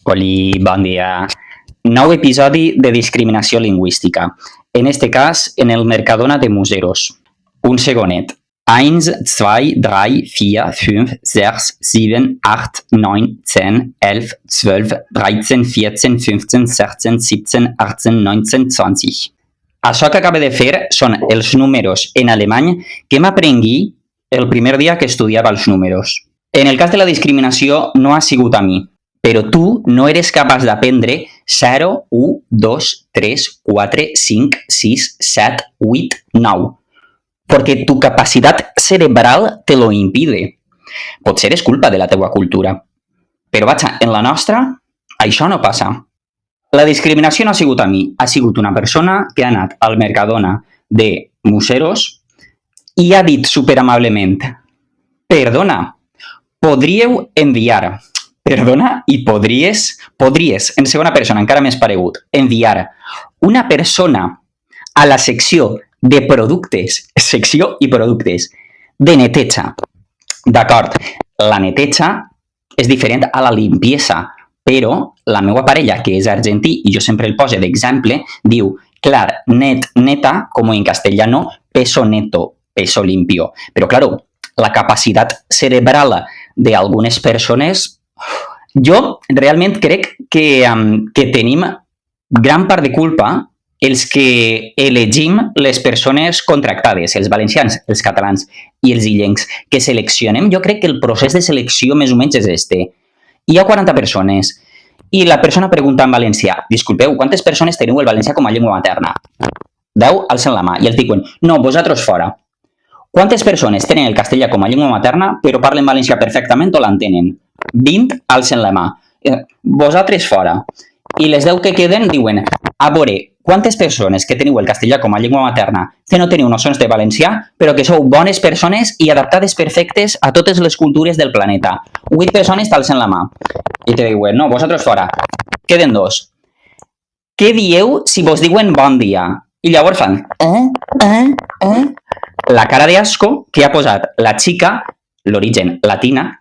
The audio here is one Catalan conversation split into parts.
Oli, bon dia. Nou episodi de discriminació lingüística. En este cas, en el Mercadona de Museros. Un segonet. 1, 2, 3, 4, 5, 6, 7, 8, 9, 10, 11, 12, 13, 14, 15, 16, 17, 18, 19, 20. Això que acaba de fer són els números en alemany que m'aprengui el primer dia que estudiava els números. En el cas de la discriminació no ha sigut a mi, però tu no eres capaç d'aprendre 0, 1, 2, 3, 4, 5, 6, 7, 8, 9, porque tu capacitat cerebral te lo impide. Potser és culpa de la teua cultura, però vaja, en la nostra això no passa. La discriminació no ha sigut a mi, ha sigut una persona que ha anat al Mercadona de Museros i ha dit superamablement: perdona, podríeu enviar, perdona i podries, en segona persona, encara més paregut, enviar una persona a la secció de productes, de neteja. D'acord, la neteja és diferent a la limpiesa, però la meva parella, que és argentí, i jo sempre el poso d'exemple, diu, clar, net, neta, com en castellano, peso neto, peso limpio. Però, claro, la capacitat cerebral d'algunes persones, jo realment crec que tenim gran part de culpa els que elegim les persones contractades, els valencians, els catalans i els illencs, que seleccionem. Jo crec que el procés de selecció més o menys és este. Hi ha 40 persones i la persona pregunta en valencià: disculpeu, quantes persones teniu el valencià com a llengua materna? 10 alcen la mà i els diuen: no, vosaltres fora. Quantes persones tenen el castellà com a llengua materna però parlen valencià perfectament o l'entenen? 20 alcen la mà. Vosaltres fora. I les 10 que queden diuen: a veure, quantes persones que teniu el castellà com a llengua materna que no teniu nocions de valencià però que sou bones persones i adaptades perfectes a totes les cultures del planeta? 8 persones t'alcen la mà. I te diuen: no, vosaltres fora. Queden 2. Què dieu si vos diuen bon dia? I llavors fan la cara de asco que ha posat la xica, l'origen latina,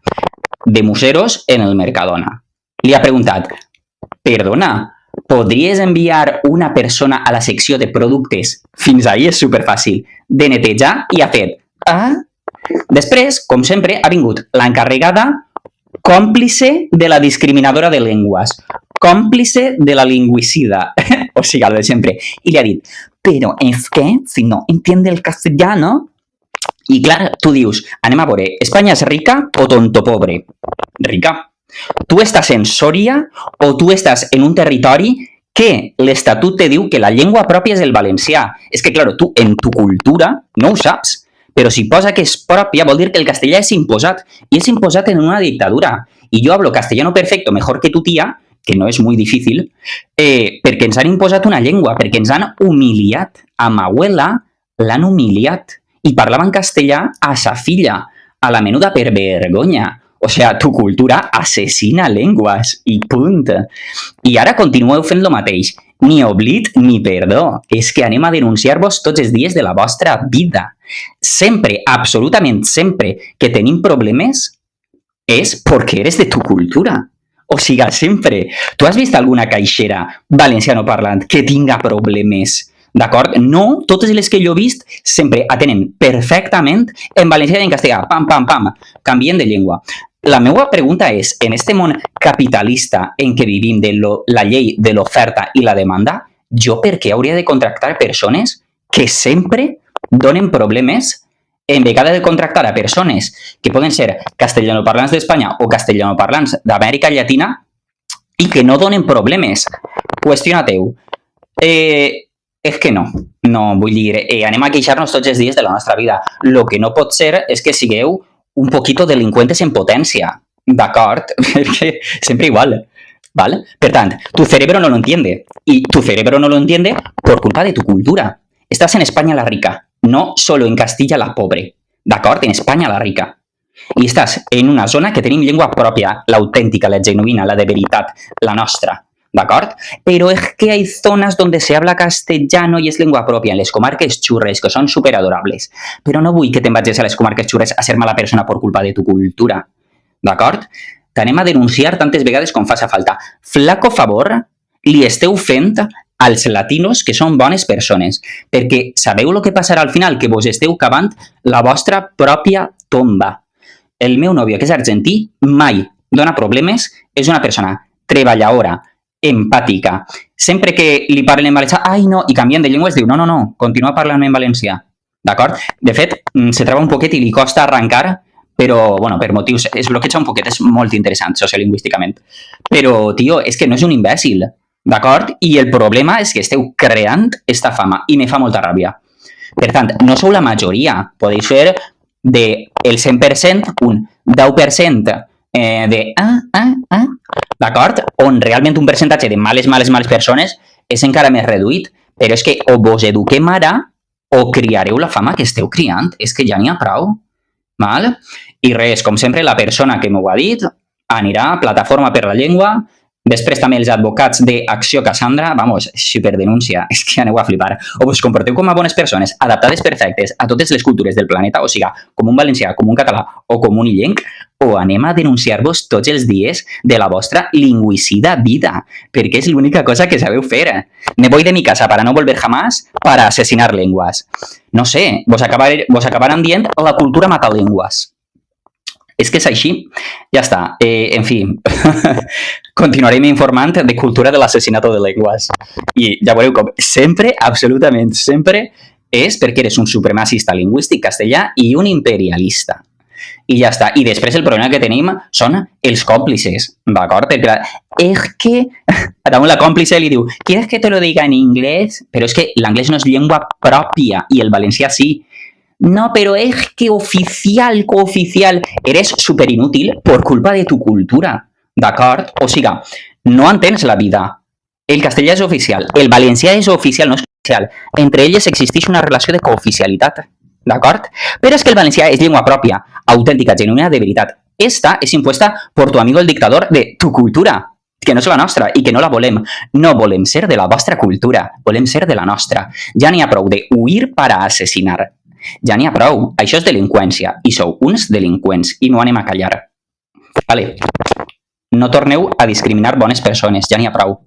de Museros en el Mercadona. Li ha preguntat: perdona, podries enviar una persona a la secció de productes, fins ahir és superfàcil, de netejar, i ha fet Després, com sempre, ha vingut l'encarregada còmplice de la discriminadora de llengües, còmplice de la lingüicida, o sigui, el de sempre, i li ha dit: però és que si no entiende el castellano. I clar, tu dius, anem a veure, Espanya és rica o tonto pobre? Rica. Tu estàs en Sòria o tu estàs en un territori que l'Estatut te diu que la llengua pròpia és el valencià. És que, clar, tu en tu cultura no ho saps, però si posa que és pròpia vol dir que el castellà és imposat, i és imposat en una dictadura. I jo hablo castellano perfecto mejor que tu tía, que no és muy difícil, perquè ens han imposat una llengua, perquè ens han humiliat. A ma abuela l'han humiliat i parlava en castellà a sa filla, a la menuda per vergonya. O sea, tu cultura assassina llengües i punt. I ara continueu fent lo mateix. Ni oblit ni perdó. És que anem a denunciar-vos tots els dies de la vostra vida. Sempre, absolutament sempre, que tenim problemes és perquè eres de tu cultura. O sigui, sempre. Tu has vist alguna caixera valenciano parlant que tinga problemes? D'acord? No, totes les que jo he vist sempre atenen perfectament en valencià i en castellà. Pam, pam, pam. Canvien de llengua. La meva pregunta és, en este món capitalista en què vivim de la llei de l'oferta i la demanda, jo per què hauria de contractar persones que sempre donen problemes en vegada de contractar a persones que poden ser castellanoparlants d'Espanya o castellanoparlants d'Amèrica Llatina i que no donen problemes? Qüestiona-teu. És que no, vull dir, anem a queixar-nos tots els dies de la nostra vida. Lo que no pot ser és que sigueu un poquito delincuentes en potencia, d'acord? Perquè sempre igual, ¿vale? Per tant, tu cerebro no lo entiende, y tu cerebro no lo entiende por culpa de tu cultura. Estás en España la rica, no solo en Castilla la pobre, d'acord? En España la rica. I estàs en una zona que tenim llengua pròpia, l'autèntica, la genuïna, la de veritat, la nostra, ¿d'acord? Pero es que hay zonas donde se habla castellano y es lengua propia, en les comarques xurres, que són superadorables. Però no vull que te'n vagis a les comarques xurres a ser mala persona por culpa de tu cultura, d'acord? t'anem a denunciar tantes vegades com faci falta. Flaco favor li esteu fent als latinos que són bones persones, perquè sabeu el que passarà al final? Que vos esteu cavant la vostra pròpia tomba. El meu nòvio, que és argentí, mai dona problemes, és una persona treballadora, empàtica. Sempre que li parlen en valencià, ai no, i canvien de llengua, es diu, no, no, no, continua parlant en valencià. D'acord? De fet, se troba un poquet i li costa arrencar, però, bueno, per motius, es bloqueja un poquet, és molt interessant sociolingüísticament. Però, tio, és que no és un imbècil, d'acord? I el problema és que esteu creant esta fama, i me fa molta ràbia. Per tant, no sou la majoria, podeu ser del 100%, un 10% d'acord? On realment un percentatge de males persones és encara més reduït, però és que o vos eduquem ara o criareu la fama que esteu criant. És que ja n'hi ha prou. Val? I res, com sempre, la persona que m'ho ha dit anirà a Plataforma per la Llengua, després també els advocats d'Acció Cassandra, vamos, superdenúncia, és que aneu a flipar. O vos comporteu com a bones persones, adaptades perfectes a totes les cultures del planeta, o sigui, com un valencià, com un català o com un illenc, o anem a denunciar-vos tots els dies de la vostra lingüicida vida, perquè és l'única cosa que sabeu fer. Me voy de mi casa para no volver jamás para asesinar lenguas. No sé, vos acabaran dient la cultura mata lenguas. És que és així. Ja està. En fi, continuarem informant de cultura de l'assassinat de lenguas. I ja veureu com sempre, absolutament sempre, és perquè eres un supremacista lingüístic castellà i un imperialista. I ja està. I després el problema que tenim són els còmplices, d'acord? Perquè és que damunt la còmplice li diu ¿quieres que te lo diga en inglés? Però és que l'anglès no és llengua pròpia i el valencià sí. No, pero es que oficial, cooficial, eres súper inútil por culpa de tu cultura, d'acord? O sigui, no entens la vida. El castellà és oficial, el valencià és oficial, no és oficial. Entre elles existeix una relació de cooficialitat, d'acord? Però és que el valencià és llengua pròpia, autèntica, genuïna, de veritat. Esta és impuesta por tu amigo el dictador de tu cultura, que no és la nostra i que no la volem. No volem ser de la vostra cultura, volem ser de la nostra. Ja n'hi ha prou de huir para asesinar. Ja n'hi ha prou. Això és delinqüència i sou uns delinqüents i no anem a callar. Vale. No torneu a discriminar bones persones. Ja n'hi ha prou.